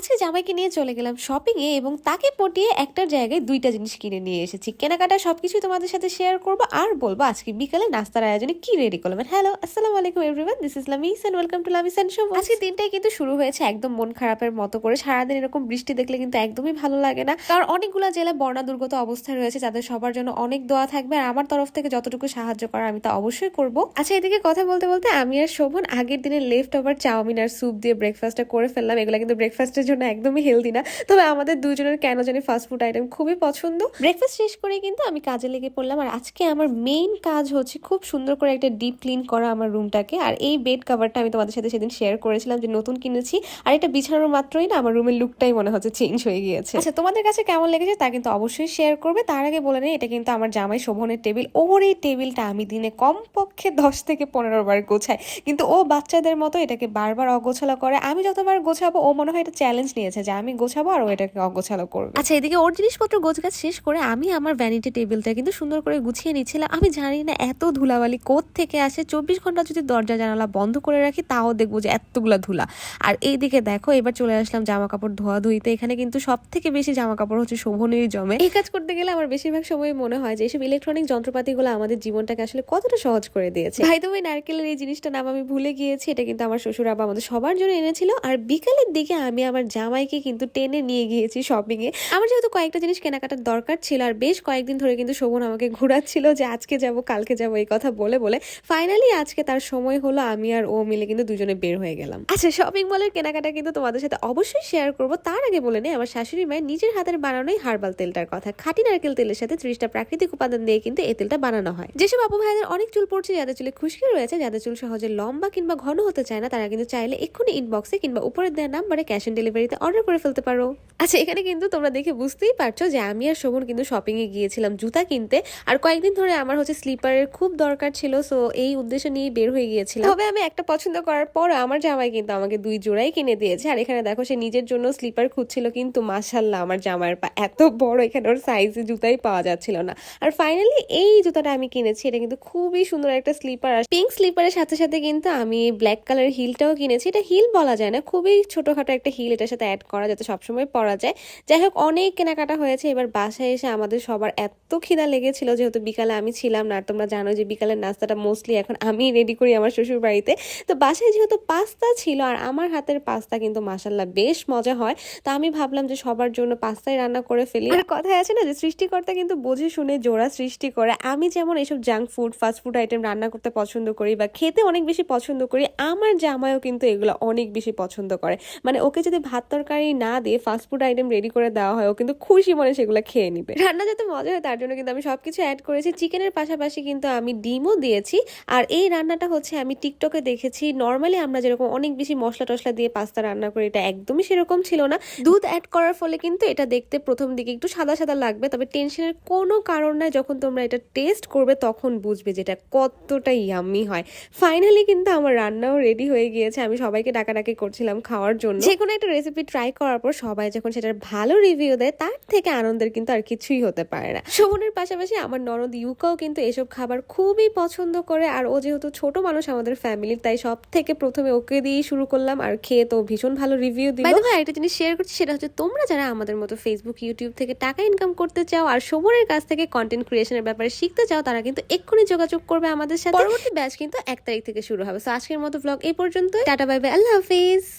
আজকে জামাইকে নিয়ে চলে গেলাম শপিং এ এবং তাকে পটিয়ে একটার জায়গায় দুইটা জিনিস কিনে নিয়ে এসেছি। কেনাকাটা সবকিছু তোমাদের সাথে শেয়ার করবো আর বলবো আজকে বিকালে নাস্তার আয়োজনে কি রেডি করলাম। হ্যালো, আসসালামু আলাইকুম everyone, this is Lamis and welcome to Lamis and show. আজকে দিনটাই কিন্তু শুরু হয়েছে একদম মন খারাপের মতো করে। সারাদিন এরকম বৃষ্টি দেখলে কিন্তু একদমই ভালো লাগে না, কারণ অনেকগুলো জেলা বন্যা দুর্গত অবস্থায় রয়েছে, যাদের সবার জন্য অনেক দোয়া থাকবে আর আমার তরফ থেকে যতটুকু সাহায্য করার আমি তা অবশ্যই করব। আচ্ছা, এদিকে কথা বলতে বলতে আমি আর শোভন আগের দিনের লেফট ওভার চাউমিন আর স্যুপ দিয়ে ব্রেকফাস্টটা করে ফেললাম। এগুলো কিন্তু ব্রেকফাস্টের জন্য একদমই হেলদি না, তবে আমাদের দুজনের কেন জানি ফাস্টফুড আইটেম খুবই পছন্দ। ব্রেকফাস্ট শেষ করে কিন্তু আমি কাজে লেগে পড়লাম, আর আজকে আমার মেইন কাজ হচ্ছে খুব সুন্দর করে একটা ডিপ ক্লিন করা আমার রুমটাকে। আর এই বেড কভারটা আমি তোমাদের সাথে সেদিন শেয়ার করেছিলাম যে নতুন কিনেছি, আর এটা বিছানোর মাত্রই না আমার রুমের লুকটাই মনে হচ্ছে চেঞ্জ হয়ে গিয়েছে। আচ্ছা, তোমাদের কাছে কেমন লেগেছে তা কিন্তু অবশ্যই শেয়ার করবে। তার আগে বলে নেই, এটা কিন্তু আমার জামাই শোভনের টেবিল। ওর এই টেবিলটা আমি দিনে কমপক্ষে 10 থেকে 15 বার গোছাই, কিন্তু ও বাচ্চাদের মতো এটাকে বারবার অগোছালো করে। আমি যতবার গোছাবো ও মনে হয় এটা চ্যালেঞ্জ নিয়েছে যে আমি গোছাবো আর ও এটাকে অগোছালো করবে। আচ্ছা, এদিকে ওর জিনিসপত্র গোছগাছ শেষ করে আমি আমার ভ্যানিটি টেবিলটা কিন্তু সুন্দর করে গুছিয়ে নিচ্ছিলাম। আমি জানি না এত ধুলাবালি কোথ থেকে আসে। 24 ঘন্টা যদি দরজা জানালা বন্ধ করে রাখি তাও দেখবো যে এতগুলা ধুলা। আর এইদিকে দেখো, এবার চলে আসলাম জামা কাপড় ধোয়া ধুইতে। এখানে কিন্তু সব থেকে বেশি জামা কাপড় হচ্ছে শোভনেরই জমে। এই কাজ করতে গেলে আমার বেশিরভাগ সময় মনে হয় যে এইসব ইলেকট্রনিক যন্ত্রপাতিগুলো আমাদের জীবনটাকে আসলে কতটা সহজ করে দিয়েছে। ভাই, তুমি নারকেলের এই জিনিসটার নাম আমি ভুলে গিয়েছি। এটা কিন্তু আমার শ্বশুর আব্বা আমাদের সবার জন্য এনেছিল। আর বিকালের দিকে আমি আমার জামাইকে কিন্তু টেনে নিয়ে গিয়েছি শপিং এ। আমার যেহেতু কয়েকটা জিনিস কেনাকাটার দরকার ছিল, আর বেশ কয়েকদিন ধরে কিন্তু শোভন আমাকে ঘোরাচ্ছিল যে আজকে যাব কালকে যাব এই কথা বলে বলে ফাইনালি আজকে তার সময় হলো। আমি আর ও মিলে কিন্তু দুজনে বের হয়ে গেলাম। আচ্ছা, শপিং মলের কেনাকাটা কিন্তু তোমাদের সাথে অবশ্যই শেয়ার করব। তার আগে বলে নেই, আমার শাশুড়ি মায়ের নিজের হাতের বানানোই হার্বাল তেলটার কথা। খাঁটি নারকেল তেলের সাথে 30টা প্রাকৃতিক উপাদান দিয়ে কিন্তু এই তেলটা বানানো হয়। যেসব আপু ভাইদের অনেক চুল পড়ছে, যাদের চুলে খুশকি রয়েছে, যাদের চুল সহজে লম্বা কিংবা ঘন হতে চায় না, তারা কিন্তু চাইলে এক্ষুনি ইনবক্সে কিংবা উপরের দেওয়া নাম্বারে ক্যাশ অন ডেলিভারিতে অর্ডার করে ফেলতে পারো। আচ্ছা, এখানে কিন্তু তোমরা দেখে বুঝতেই পারছো যে আমি আর শোভন কিন্তু শপিং এ গিয়েছিলাম জুতা কিনতে। আর কয়েকদিন ধরে আমার হচ্ছে স্লিপারের খুব দরকার ছিল, সো এই উদ্দেশ্য নিয়ে বের হয়ে গিয়েছিলাম। তবে আমি একটা পছন্দ করার পর আমার জামাই কিন্তু আমাকে 2 জোড়াই কিনে দিয়েছে। আর এখানে দেখো, সে নিজের জন্য স্লিপার খুঁজছিল, কিন্তু মাশাআল্লাহ আমার জামাইয়ের পা এত বড়, এখানে ওর সাইজে জুতাই পাওয়া যাচ্ছিল না। আর ফাইনালি এই জুতাটা আমি কিনেছি। এটা কিন্তু খুবই সুন্দর একটা স্লিপার। আর পিঙ্ক স্লিপারের সাথে সাথে কিন্তু আমি ব্ল্যাক কালার হিলটাও কিনেছি। এটা হিল বলা যায় না, খুবই ছোটখাটো একটা হিল এটার সাথে অ্যাড করা, যাতে সবসময় পরা যায়। যাই হোক, অনেক কেনাকাটা হয়েছে। এবার বাসায় এসে আমাদের সবার এত খিদা লেগেছিল, যেহেতু বিকালে আমি ছিলাম না। আর তোমরা জানো যে বিকালের নাস্তাটা মোস্টলি এখন আমি রেডি করি আমার শ্বশুর বাড়িতে। তো বাসায় যেহেতু পাস্তা ছিল, আর আমার হাতের পাস্তা কিন্তু মাশাআল্লাহ বেশ মজা হয়, তো আমি ভাবলাম যে সবার জন্য পাস্তাই রান্না করে ফেলি। আর কথায় আছে না যে সৃষ্টিকর্তা কিন্তু বুঝে শুনে জোড়া সৃষ্টি করে। আমি যেমন এইসব জাঙ্ক ফুড ফাস্টফুড আইটেম রান্না করতে পছন্দ করি বা খেতে অনেক বেশি পছন্দ করি, আমার জামাইও কিন্তু এগুলো অনেক বেশি পছন্দ করে। মানে ওকে যদি ভাত তরকারি না দিয়ে ফাস্টফুড আইটেম রেডি করে দেওয়া হয়, ও কিন্তু খুশি মনে সেগুলো খেয়ে নিবে। রান্না যাতে মজা হয় তার জন্য কিন্তু আমি সবকিছু অ্যাড করেছি। চিকেনের পাশাপাশি কিন্তু আমি ডিমও দিয়েছি। আর এই রান্নাটা হচ্ছে আমি টিকটকে দেখেছি। নর্মালি আমরা যেরকম অনেক বেশি মশলা টশলা দিয়ে পাস্তা রান্না করি, এটা একদমই সেরকম ছিল না। দুধ অ্যাড করার ফলে কিন্তু এটা দেখতে প্রথম দিকে একটু সাদা সাদা লাগবে, তবে টেনশনের কোনো কারণ নাই। যখন তোমরা এটা টেস্ট করবে তখন বুঝবে যে এটা কতটা ইয়াম্মি হয়। ফাইনালি কিন্তু আমার রান্নাও রেডি হয়ে গিয়েছে। আমি সবাইকে ডাকাডাকি করছিলাম খাওয়ার জন্য। যে কোনো একটা রেসিপি ট্রাই করার পর সবাই যখন সেটার ভালো রিভিউ দেয়, তার থেকে আনন্দের কিন্তু আর কিছুই হতে পারে না। শোভনের পাশাপাশি আমার ননদ ইউকাও কিন্তু এসব খাবার খুবই পছন্দ করে। আর ও যেহেতু ছোট মানুষ আমাদের ফ্যামিলির, তাই সব থেকে প্রথমে ওকে দিয়েই শুরু করলাম। আর খেয়ে তো ভীষণ ভালো রিভিউ দিল। ভাই, একটা জিনিস শেয়ার করছি, সেটা হচ্ছে তোমরা যারা আমাদের মতো ফেসবুক ইউটিউব থেকে টাকা ইনকাম করতে চাও আর শোভনের কাছ থেকে কন্টেন্ট ক্রিয়েশনের ব্যাপারে শিখতে চাও, তারা কিন্তু এক্ষুনি যোগাযোগ করবে আমাদের সাথে। পরবর্তী ব্যাচ কিন্তু 1 তারিখ থেকে শুরু হবে। সো আজকের মতো ব্লগ এই পর্যন্ত। টাটা, বাই বাই, আল্লাহ হাফিজ।